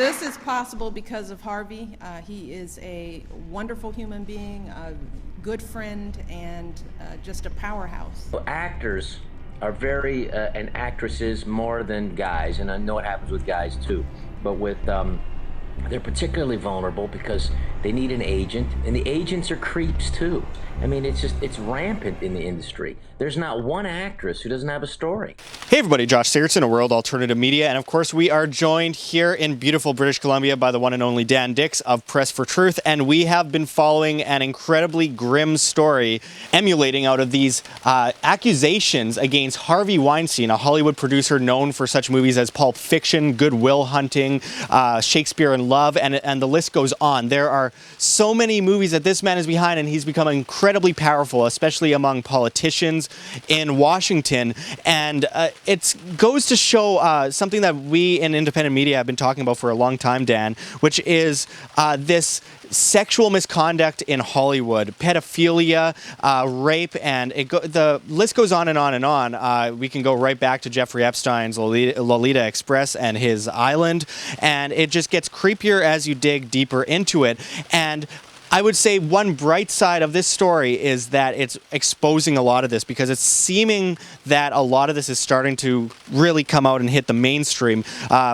This is possible because of Harvey. He is a wonderful human being, a good friend, and just a powerhouse. Actors are very, and actresses more than guys, and I know it happens with guys too, but with, they're particularly vulnerable because they need an agent, and the agents are creeps too. I mean, it's rampant in the industry. There's not one actress who doesn't have a story. Hey everybody, Josh Sigurdson of World Alternative Media, and of course we are joined here in beautiful British Columbia by the one and only Dan Dix of Press for Truth, and we have been following an incredibly grim story emulating out of these accusations against Harvey Weinstein, a Hollywood producer known for such movies as Pulp Fiction, Good Will Hunting, Shakespeare in Love, and the list goes on. There are so many movies that this man is behind, and he's become incredibly powerful, especially among politicians in Washington. And it goes to show something that we in independent media have been talking about for a long time, Dan, which is this sexual misconduct in Hollywood, pedophilia, rape, and the list goes on and on and on. We can go right back to Jeffrey Epstein's Lolita Express and his island, and it just gets creepier as you dig deeper into it. And I would say one bright side of this story is that it's exposing a lot of this, because it's seeming that a lot of this is starting to really come out and hit the mainstream.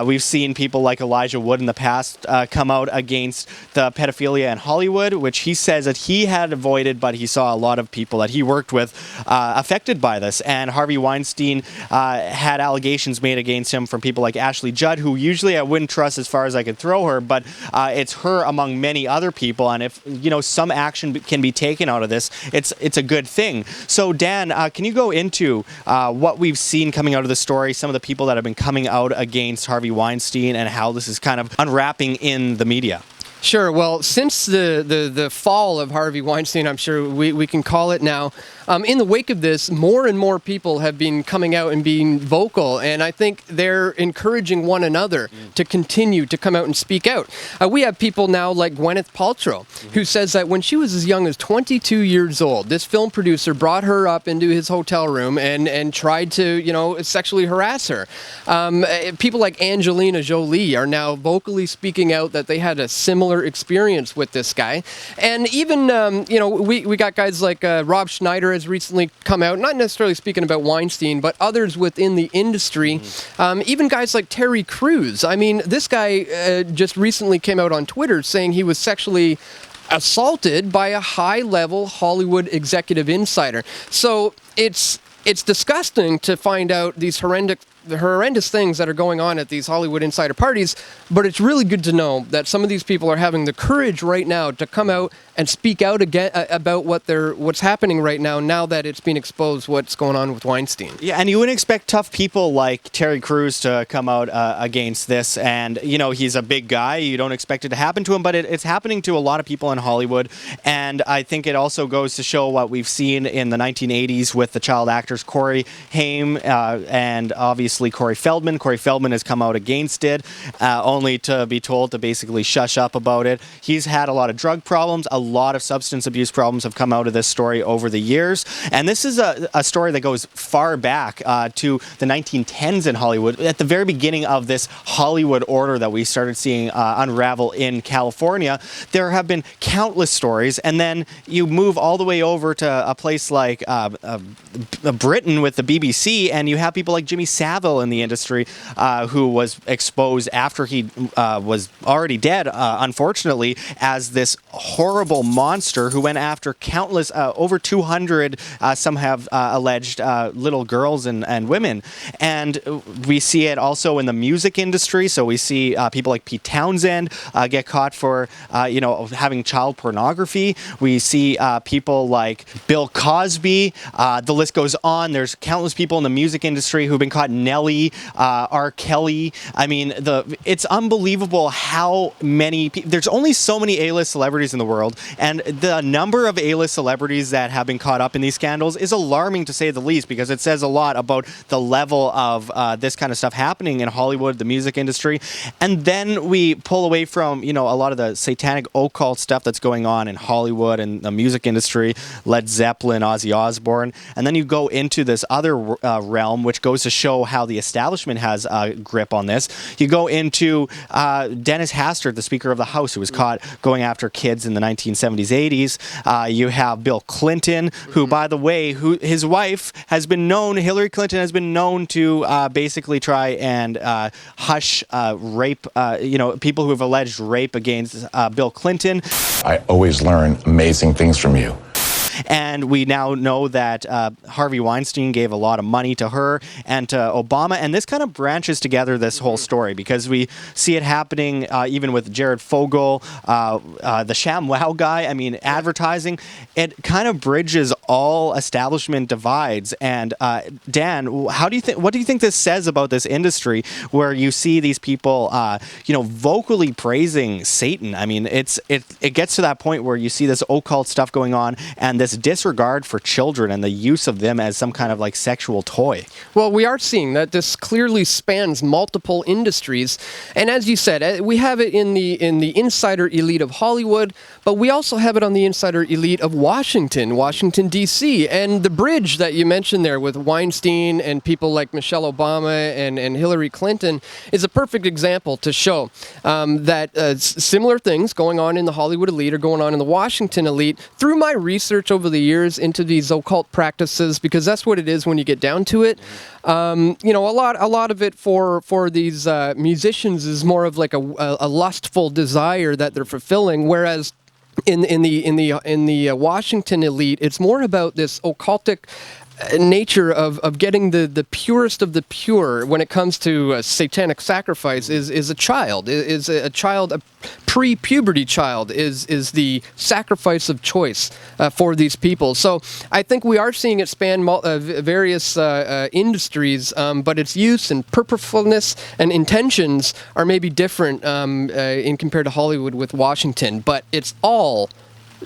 We've seen people like Elijah Wood in the past come out against the pedophilia in Hollywood, which he says that he had avoided, but he saw a lot of people that he worked with affected by this. And Harvey Weinstein had allegations made against him from people like Ashley Judd, who usually I wouldn't trust as far as I could throw her, but it's her among many other people. And if some action can be taken out of this, it's a good thing. So Dan, can you go into what we've seen coming out of the story, some of the people that have been coming out against Harvey Weinstein, and how this is kind of unwrapping in the media? Sure. Well, since the fall of Harvey Weinstein, I'm sure we can call it now, in the wake of this, more and more people have been coming out and being vocal, and I think they're encouraging one another to continue to come out and speak out. We have people now like Gweneth Paltrow, who says that when she was as young as 22 years old, this film producer brought her up into his hotel room and tried to, sexually harass her. People like Angelina Jolie are now vocally speaking out that they had a similar experience with this guy. And even, we got guys like Rob Schneider has recently come out, not necessarily speaking about Weinstein, but others within the industry. Even guys like Terry Crews. I mean, this guy just recently came out on Twitter saying he was sexually assaulted by a high-level Hollywood executive insider. So it's disgusting to find out these horrendous things that are going on at these Hollywood insider parties, but it's really good to know that some of these people are having the courage right now to come out and speak out again about what's happening right now that it's been exposed what's going on with Weinstein. Yeah, and you wouldn't expect tough people like Terry Crews to come out against this, and he's a big guy. You don't expect it to happen to him, but it's happening to a lot of people in Hollywood, and I think it also goes to show what we've seen in the 1980s with the child actors Corey Haim and obviously Corey Feldman. Corey Feldman has come out against it, only to be told to basically shush up about it. He's had a lot of drug problems, a lot of substance abuse problems have come out of this story over the years. And this is a story that goes far back to the 1910s in Hollywood, at the very beginning of this Hollywood order that we started seeing unravel in California. There have been countless stories, and then you move all the way over to a place like Britain with the BBC, and you have people like Jimmy Savile in the industry who was exposed after he was already dead, unfortunately, as this horrible monster who went after countless, over 200, some have alleged, little girls and women. And we see it also in the music industry. So we see people like Pete Townsend get caught for, having child pornography. We see people like Bill Cosby. The list goes on. There's countless people in the music industry who've been caught. Nelly, R. Kelly. I mean, it's unbelievable how many there's only so many A-list celebrities in the world, and the number of A-list celebrities that have been caught up in these scandals is alarming, to say the least, because it says a lot about the level of this kind of stuff happening in Hollywood, the music industry. And then we pull away from, a lot of the satanic occult stuff that's going on in Hollywood and the music industry, Led Zeppelin, Ozzy Osbourne, and then you go into this other realm, which goes to show how how the establishment has a grip on this. You go into Dennis Hastert, the Speaker of the House, who was caught going after kids in the 1970s, 80s. You have Bill Clinton, who, by the way, his wife has been known, Hillary Clinton has been known to basically try and hush rape, people who have alleged rape against Bill Clinton. I always learn amazing things from you. And we now know that Harvey Weinstein gave a lot of money to her and to Obama. And this kind of branches together this whole story, because we see it happening even with Jared Fogle, the ShamWow guy. I mean, advertising. It kind of bridges all establishment divides. And Dan, what do you think this says about this industry, where you see these people, vocally praising Satan? I mean, it gets to that point where you see this occult stuff going on, and this disregard for children and the use of them as some kind of like sexual toy. Well, we are seeing that this clearly spans multiple industries, and as you said, we have it in the insider elite of Hollywood, but we also have it on the insider elite of Washington D.C., and the bridge that you mentioned there with Weinstein and people like Michelle Obama and Hillary Clinton is a perfect example to show that similar things going on in the Hollywood elite are going on in the Washington elite. Through my research over the years into these occult practices, because that's what it is when you get down to it. A lot of it for these musicians is more of like a lustful desire that they're fulfilling, whereas in the Washington elite, it's more about this occultic nature of getting the purest of the pure when it comes to satanic sacrifice is a child, a pre-puberty child is the sacrifice of choice for these people. So I think we are seeing it span various industries, but its use and purposefulness and intentions are maybe different in compared to Hollywood with Washington, but it's all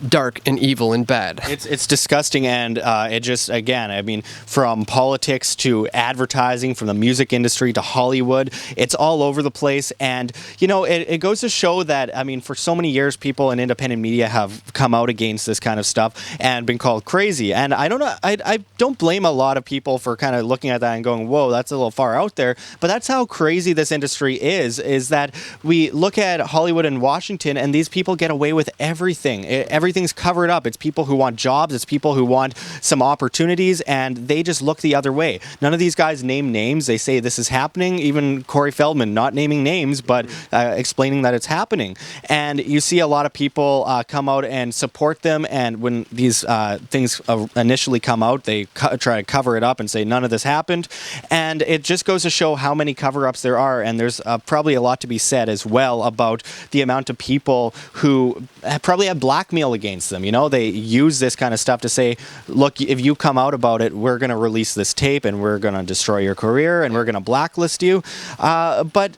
dark and evil and bad. It's disgusting, and it just, again, I mean, from politics to advertising, from the music industry to Hollywood, it's all over the place. And it goes to show that, I mean, for so many years, people in independent media have come out against this kind of stuff and been called crazy. And I don't know, I don't blame a lot of people for kind of looking at that and going, whoa, that's a little far out there. But that's how crazy this industry is that we look at Hollywood and Washington, and these people get away with everything. Everything's covered up. It's people who want jobs. It's people who want some opportunities, and they just look the other way. None of these guys name names. They say this is happening. Even Corey Feldman not naming names, but explaining that it's happening. And you see a lot of people come out and support them. And when these things initially come out, they try to cover it up and say none of this happened. And it just goes to show how many cover-ups there are. And there's probably a lot to be said as well about the amount of people who probably have blackmail against them. They use this kind of stuff to say, look, if you come out about it, we're going to release this tape and we're going to destroy your career and we're going to blacklist you. But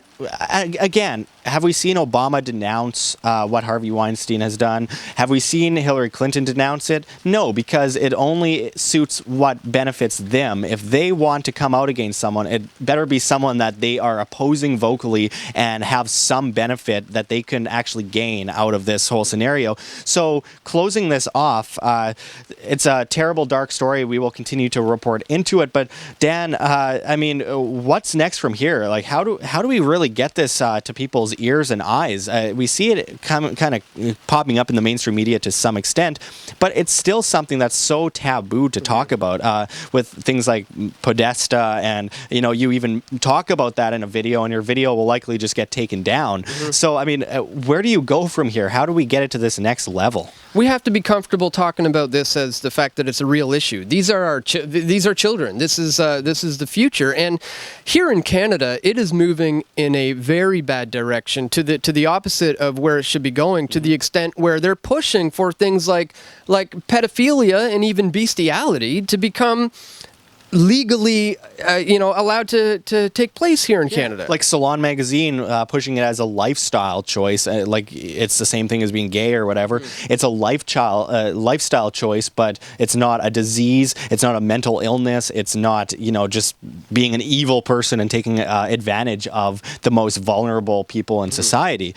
again, have we seen Obama denounce what Harvey Weinstein has done? Have we seen Hillary Clinton denounce it? No, because it only suits what benefits them. If they want to come out against someone, it better be someone that they are opposing vocally and have some benefit that they can actually gain out of this whole scenario. So closing this off, it's a terrible, dark story. We will continue to report into it. But Dan, I mean, what's next from here? Like, how do we really get this to people's ears and eyes? We see it kind of popping up in the mainstream media to some extent, but it's still something that's so taboo to talk about with things like Podesta, and you even talk about that in a video, and your video will likely just get taken down. So I mean, where do you go from here? How do we get it to this next level? We have to be comfortable talking about this as the fact that it's a real issue. These are these are children. This is the future, and here in Canada, it is moving in a very bad direction to the opposite of where it should be going. To the extent where they're pushing for things like pedophilia and even bestiality to become legally, allowed to take place here in Canada. Like Salon Magazine pushing it as a lifestyle choice, like it's the same thing as being gay or whatever. It's a lifestyle choice, but it's not a disease. It's not a mental illness. It's not, just being an evil person and taking advantage of the most vulnerable people in society.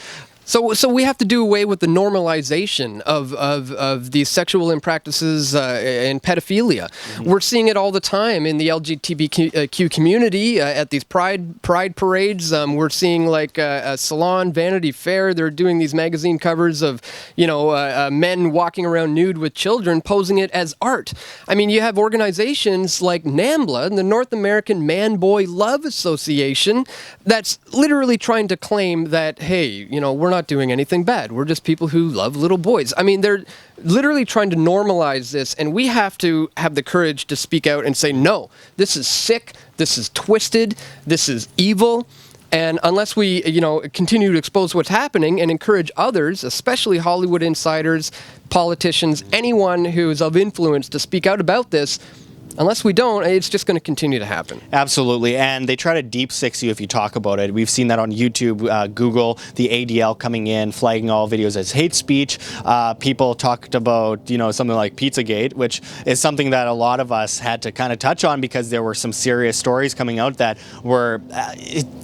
So we have to do away with the normalization of these sexual impractices and pedophilia. We're seeing it all the time in the LGBTQ community at these pride parades. We're seeing like a Salon, Vanity Fair. They're doing these magazine covers of men walking around nude with children, posing it as art. I mean, you have organizations like NAMBLA, the North American Man-Boy Love Association, that's literally trying to claim that, hey, we're not doing anything bad. We're just people who love little boys. I mean, they're literally trying to normalize this, and we have to have the courage to speak out and say, no, this is sick, this is twisted, this is evil. And unless we, continue to expose what's happening and encourage others, especially Hollywood insiders, politicians, anyone who is of influence to speak out about this, unless we don't, it's just going to continue to happen. Absolutely, and they try to deep six you if you talk about it. We've seen that on YouTube, Google, the ADL coming in, flagging all videos as hate speech. People talked about, something like Pizzagate, which is something that a lot of us had to kind of touch on because there were some serious stories coming out that were,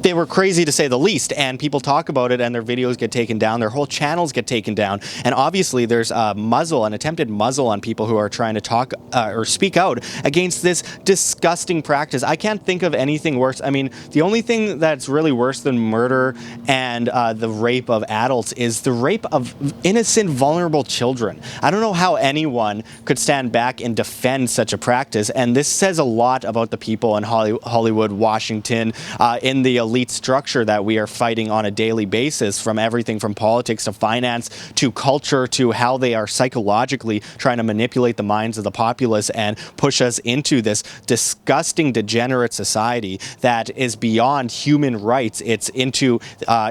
they were crazy to say the least, and people talk about it and their videos get taken down, their whole channels get taken down, and obviously there's an attempted muzzle on people who are trying to talk or speak out against this disgusting practice. I can't think of anything worse. I mean, the only thing that's really worse than murder and the rape of adults is the rape of innocent, vulnerable children. I don't know how anyone could stand back and defend such a practice, and this says a lot about the people in Hollywood, Washington, in the elite structure that we are fighting on a daily basis, from everything from politics to finance to culture to how they are psychologically trying to manipulate the minds of the populace and push us into this disgusting, degenerate society that is beyond human rights. It's into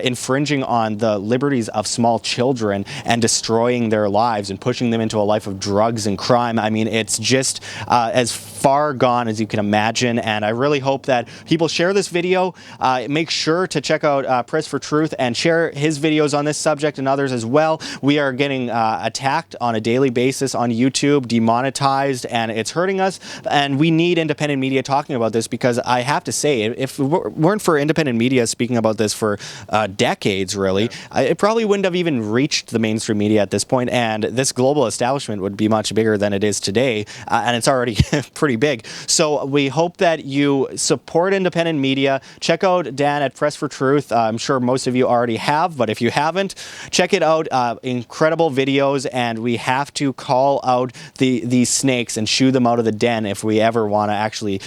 infringing on the liberties of small children and destroying their lives and pushing them into a life of drugs and crime. I mean, it's just as far gone as you can imagine, and I really hope that people share this video. Make sure to check out Press for Truth and share his videos on this subject and others as well. We are getting attacked on a daily basis on YouTube, demonetized, and it's hurting us. And we need independent media talking about this, because I have to say, if it weren't for independent media speaking about this for decades, really, it probably wouldn't have even reached the mainstream media at this point, and this global establishment would be much bigger than it is today, and it's already pretty big. So we hope that you support independent media. Check out Dan at Press for Truth. I'm sure most of you already have, but if you haven't, check it out. Incredible videos, and we have to call out these snakes and shoo them out of the den if we ever want to actually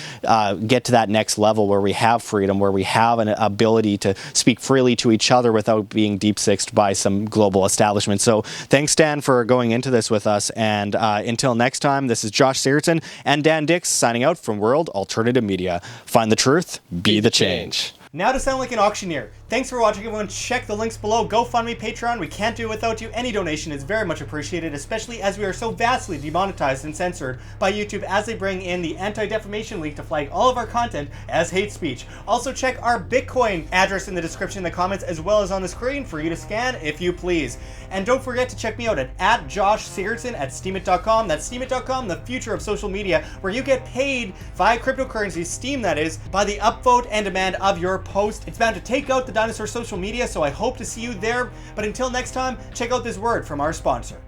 get to that next level where we have freedom, where we have an ability to speak freely to each other without being deep-sixed by some global establishment. So thanks, Dan, for going into this with us. And until next time, this is Josh Sigurdson and Dan Dix signing out from World Alternative Media. Find the truth, be the change. Now to sound like an auctioneer. Thanks for watching, everyone. Check the links below. GoFundMe, Patreon. We can't do it without you. Any donation is very much appreciated, especially as we are so vastly demonetized and censored by YouTube as they bring in the Anti-Defamation League to flag all of our content as hate speech. Also check our Bitcoin address in the description in the comments, as well as on the screen for you to scan if you please. And don't forget to check me out at Josh Sigurdson at steemit.com. That's steemit.com, the future of social media, where you get paid via cryptocurrency, Steem that is, by the upvote and demand of your post. It's bound to take out the dinosaur social media, so I hope to see you there. But until next time, check out this word from our sponsor.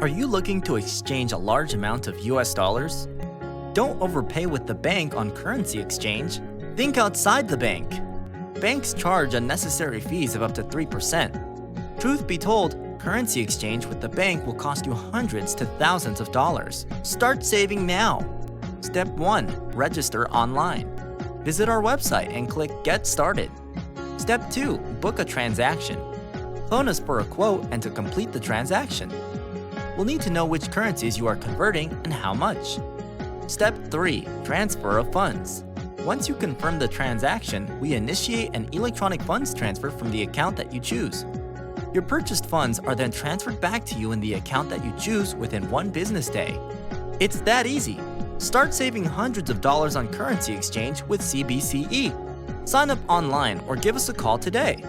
Are you looking to exchange a large amount of US dollars? Don't overpay with the bank on currency exchange. Think outside the bank. Banks charge unnecessary fees of up to 3%. Truth be told, currency exchange with the bank will cost you hundreds to thousands of dollars. Start saving now. Step 1. Register online. Visit our website and click Get Started. Step 2. Book a transaction. Phone us for a quote and to complete the transaction. We'll need to know which currencies you are converting and how much. Step 3. Transfer of funds. Once you confirm the transaction, we initiate an electronic funds transfer from the account that you choose. Your purchased funds are then transferred back to you in the account that you choose within 1 business day. It's that easy. Start saving hundreds of dollars on currency exchange with CBCE. Sign up online or give us a call today.